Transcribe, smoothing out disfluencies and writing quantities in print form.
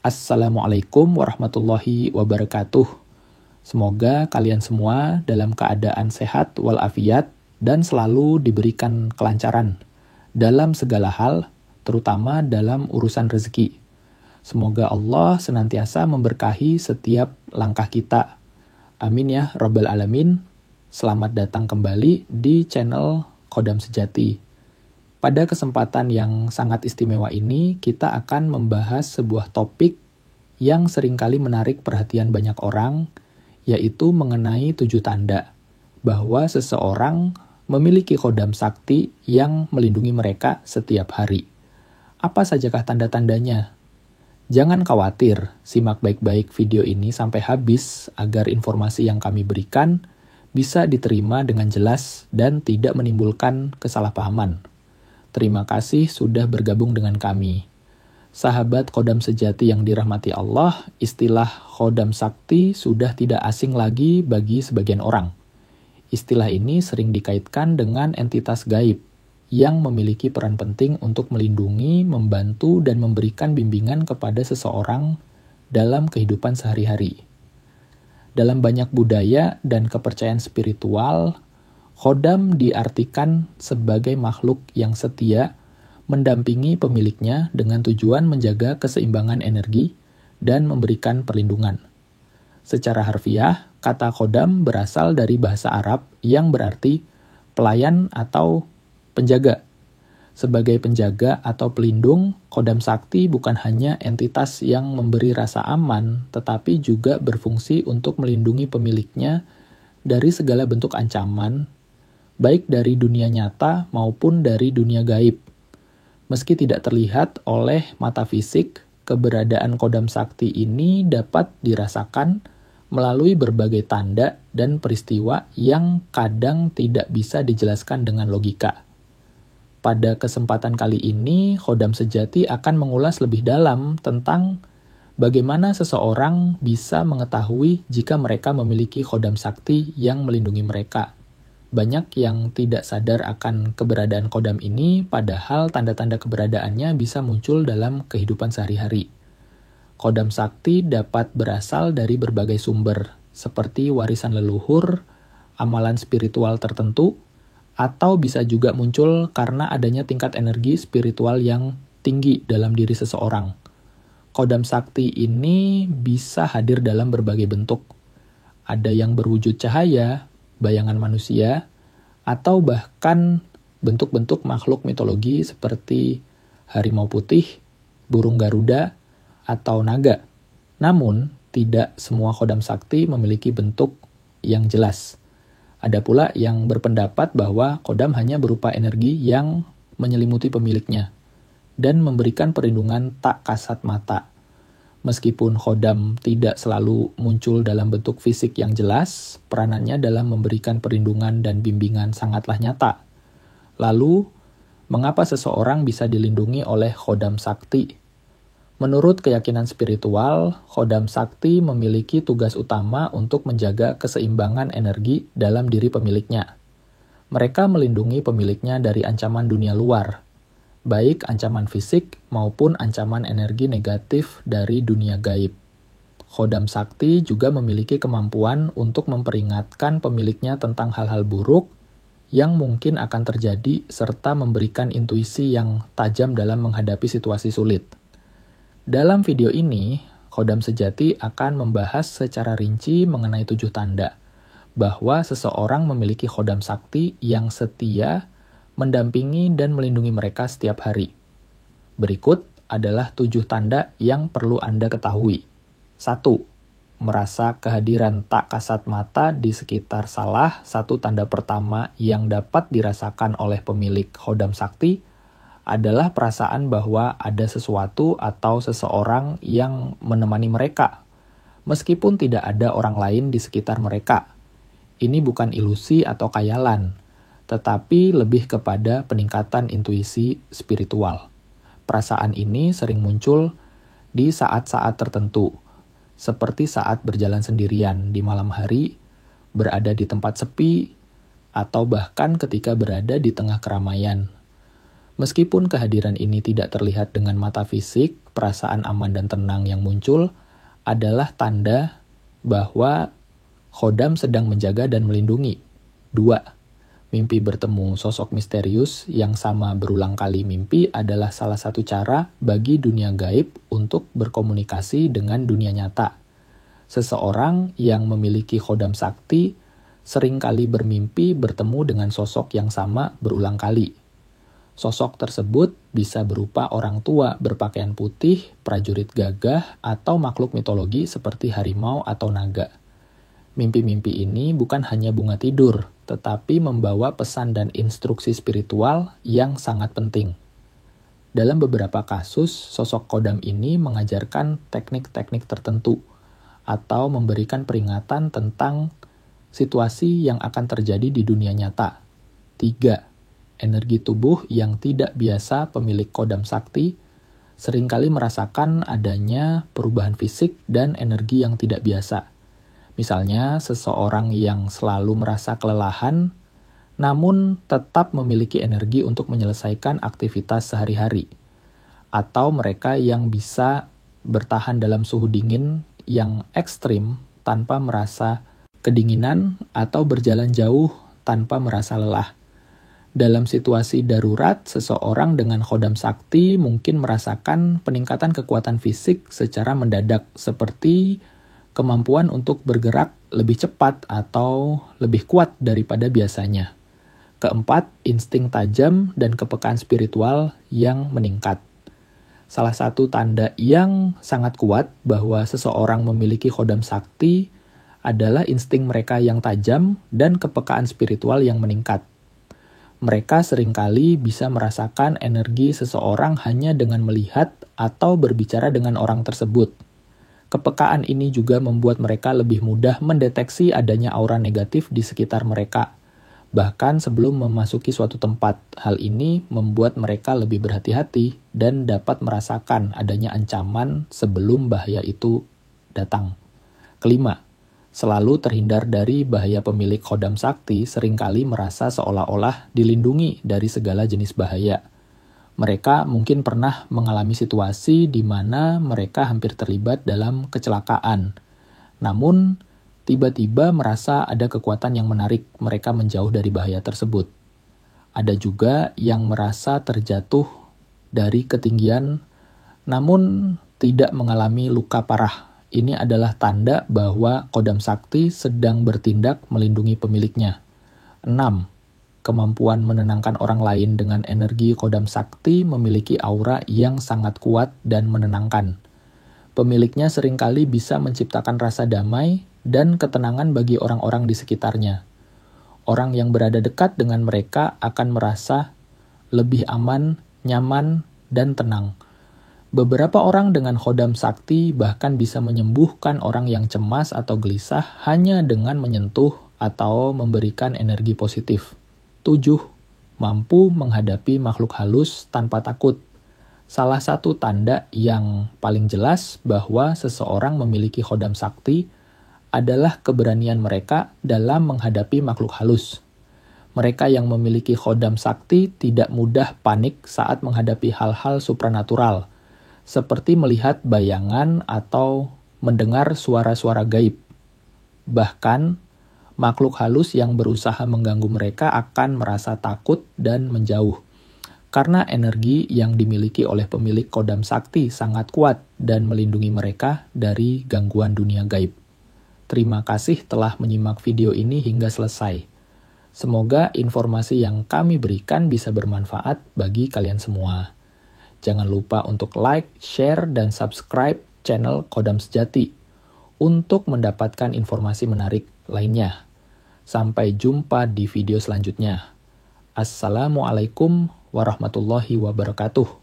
Assalamualaikum warahmatullahi wabarakatuh. Semoga kalian semua dalam keadaan sehat walafiat dan selalu diberikan kelancaran dalam segala hal, terutama dalam urusan rezeki. Semoga Allah senantiasa memberkahi setiap langkah kita. Amin ya Rabbal Alamin. Selamat datang kembali di channel Qodam Sejati. Pada kesempatan yang sangat istimewa ini, kita akan membahas sebuah topik yang seringkali menarik perhatian banyak orang, yaitu mengenai 7 tanda bahwa seseorang memiliki Qodam Sakti yang melindungi mereka setiap hari. Apa sajakah tanda-tandanya? Jangan khawatir, simak baik-baik video ini sampai habis agar informasi yang kami berikan bisa diterima dengan jelas dan tidak menimbulkan kesalahpahaman. Terima kasih sudah bergabung dengan kami. Sahabat Qodam Sejati yang dirahmati Allah, istilah Qodam Sakti sudah tidak asing lagi bagi sebagian orang. Istilah ini sering dikaitkan dengan entitas gaib yang memiliki peran penting untuk melindungi, membantu, dan memberikan bimbingan kepada seseorang dalam kehidupan sehari-hari. Dalam banyak budaya dan kepercayaan spiritual, Qodam diartikan sebagai makhluk yang setia, mendampingi pemiliknya dengan tujuan menjaga keseimbangan energi dan memberikan perlindungan. Secara harfiah, kata Qodam berasal dari bahasa Arab yang berarti pelayan atau penjaga. Sebagai penjaga atau pelindung, Qodam Sakti bukan hanya entitas yang memberi rasa aman, tetapi juga berfungsi untuk melindungi pemiliknya dari segala bentuk ancaman, baik dari dunia nyata maupun dari dunia gaib. Meski tidak terlihat oleh mata fisik, keberadaan Qodam Sakti ini dapat dirasakan melalui berbagai tanda dan peristiwa yang kadang tidak bisa dijelaskan dengan logika. Pada kesempatan kali ini, Qodam Sejati akan mengulas lebih dalam tentang bagaimana seseorang bisa mengetahui jika mereka memiliki Qodam Sakti yang melindungi mereka. Banyak yang tidak sadar akan keberadaan Qodam ini, padahal tanda-tanda keberadaannya bisa muncul dalam kehidupan sehari-hari. Qodam Sakti dapat berasal dari berbagai sumber, seperti warisan leluhur, amalan spiritual tertentu, atau bisa juga muncul karena adanya tingkat energi spiritual yang tinggi dalam diri seseorang. Qodam Sakti ini bisa hadir dalam berbagai bentuk. Ada yang berwujud cahaya, bayangan manusia, atau bahkan bentuk-bentuk makhluk mitologi seperti harimau putih, burung garuda, atau naga. Namun, tidak semua Qodam Sakti memiliki bentuk yang jelas. Ada pula yang berpendapat bahwa Qodam hanya berupa energi yang menyelimuti pemiliknya dan memberikan perlindungan tak kasat mata. Meskipun Qodam tidak selalu muncul dalam bentuk fisik yang jelas, peranannya dalam memberikan perlindungan dan bimbingan sangatlah nyata. Lalu, mengapa seseorang bisa dilindungi oleh Qodam Sakti? Menurut keyakinan spiritual, Qodam Sakti memiliki tugas utama untuk menjaga keseimbangan energi dalam diri pemiliknya. Mereka melindungi pemiliknya dari ancaman dunia luar, baik ancaman fisik maupun ancaman energi negatif dari dunia gaib. Qodam Sakti juga memiliki kemampuan untuk memperingatkan pemiliknya tentang hal-hal buruk yang mungkin akan terjadi serta memberikan intuisi yang tajam dalam menghadapi situasi sulit. Dalam video ini, Qodam Sejati akan membahas secara rinci mengenai 7 tanda bahwa seseorang memiliki Qodam Sakti yang setia, mendampingi dan melindungi mereka setiap hari. Berikut adalah 7 tanda yang perlu Anda ketahui. 1. Merasa kehadiran tak kasat mata di sekitar salah satu tanda pertama yang dapat dirasakan oleh pemilik Qodam Sakti adalah perasaan bahwa ada sesuatu atau seseorang yang menemani mereka, meskipun tidak ada orang lain di sekitar mereka. Ini bukan ilusi atau khayalan, tetapi lebih kepada peningkatan intuisi spiritual. Perasaan ini sering muncul di saat-saat tertentu, seperti saat berjalan sendirian di malam hari, berada di tempat sepi, atau bahkan ketika berada di tengah keramaian. Meskipun kehadiran ini tidak terlihat dengan mata fisik, perasaan aman dan tenang yang muncul adalah tanda bahwa khodam sedang menjaga dan melindungi. 2. Mimpi bertemu sosok misterius yang sama berulang kali mimpi adalah salah satu cara bagi dunia gaib untuk berkomunikasi dengan dunia nyata. Seseorang yang memiliki khodam sakti seringkali bermimpi bertemu dengan sosok yang sama berulang kali. Sosok tersebut bisa berupa orang tua berpakaian putih, prajurit gagah, atau makhluk mitologi seperti harimau atau naga. Mimpi-mimpi ini bukan hanya bunga tidur, tetapi membawa pesan dan instruksi spiritual yang sangat penting. Dalam beberapa kasus, sosok khodam ini mengajarkan teknik-teknik tertentu atau memberikan peringatan tentang situasi yang akan terjadi di dunia nyata. 3. Energi tubuh yang tidak biasa pemilik khodam sakti seringkali merasakan adanya perubahan fisik dan energi yang tidak biasa. Misalnya, seseorang yang selalu merasa kelelahan, namun tetap memiliki energi untuk menyelesaikan aktivitas sehari-hari. Atau mereka yang bisa bertahan dalam suhu dingin yang ekstrim tanpa merasa kedinginan atau berjalan jauh tanpa merasa lelah. Dalam situasi darurat, seseorang dengan khodam sakti mungkin merasakan peningkatan kekuatan fisik secara mendadak, seperti kemampuan untuk bergerak lebih cepat atau lebih kuat daripada biasanya. 4. Insting tajam dan kepekaan spiritual yang meningkat. Salah satu tanda yang sangat kuat bahwa seseorang memiliki khodam sakti adalah insting mereka yang tajam dan kepekaan spiritual yang meningkat. Mereka seringkali bisa merasakan energi seseorang hanya dengan melihat atau berbicara dengan orang tersebut. Kepekaan ini juga membuat mereka lebih mudah mendeteksi adanya aura negatif di sekitar mereka, bahkan sebelum memasuki suatu tempat. Hal ini membuat mereka lebih berhati-hati dan dapat merasakan adanya ancaman sebelum bahaya itu datang. 5. Selalu terhindar dari bahaya. Pemilik khodam sakti seringkali merasa seolah-olah dilindungi dari segala jenis bahaya. Mereka mungkin pernah mengalami situasi di mana mereka hampir terlibat dalam kecelakaan. Namun, tiba-tiba merasa ada kekuatan yang menarik mereka menjauh dari bahaya tersebut. Ada juga yang merasa terjatuh dari ketinggian, namun tidak mengalami luka parah. Ini adalah tanda bahwa khodam sakti sedang bertindak melindungi pemiliknya. 6. Kemampuan menenangkan orang lain dengan energi khodam sakti memiliki aura yang sangat kuat dan menenangkan. Pemiliknya seringkali bisa menciptakan rasa damai dan ketenangan bagi orang-orang di sekitarnya. Orang yang berada dekat dengan mereka akan merasa lebih aman, nyaman, dan tenang. Beberapa orang dengan khodam sakti bahkan bisa menyembuhkan orang yang cemas atau gelisah hanya dengan menyentuh atau memberikan energi positif. 7. Mampu menghadapi makhluk halus tanpa takut. Salah satu tanda yang paling jelas bahwa seseorang memiliki khodam sakti adalah keberanian mereka dalam menghadapi makhluk halus. Mereka yang memiliki khodam sakti tidak mudah panik saat menghadapi hal-hal supranatural, seperti melihat bayangan atau mendengar suara-suara gaib. Bahkan, makhluk halus yang berusaha mengganggu mereka akan merasa takut dan menjauh. Karena energi yang dimiliki oleh pemilik khodam sakti sangat kuat dan melindungi mereka dari gangguan dunia gaib. Terima kasih telah menyimak video ini hingga selesai. Semoga informasi yang kami berikan bisa bermanfaat bagi kalian semua. Jangan lupa untuk like, share, dan subscribe channel Khodam Sejati untuk mendapatkan informasi menarik lainnya. Sampai jumpa di video selanjutnya. Assalamualaikum warahmatullahi wabarakatuh.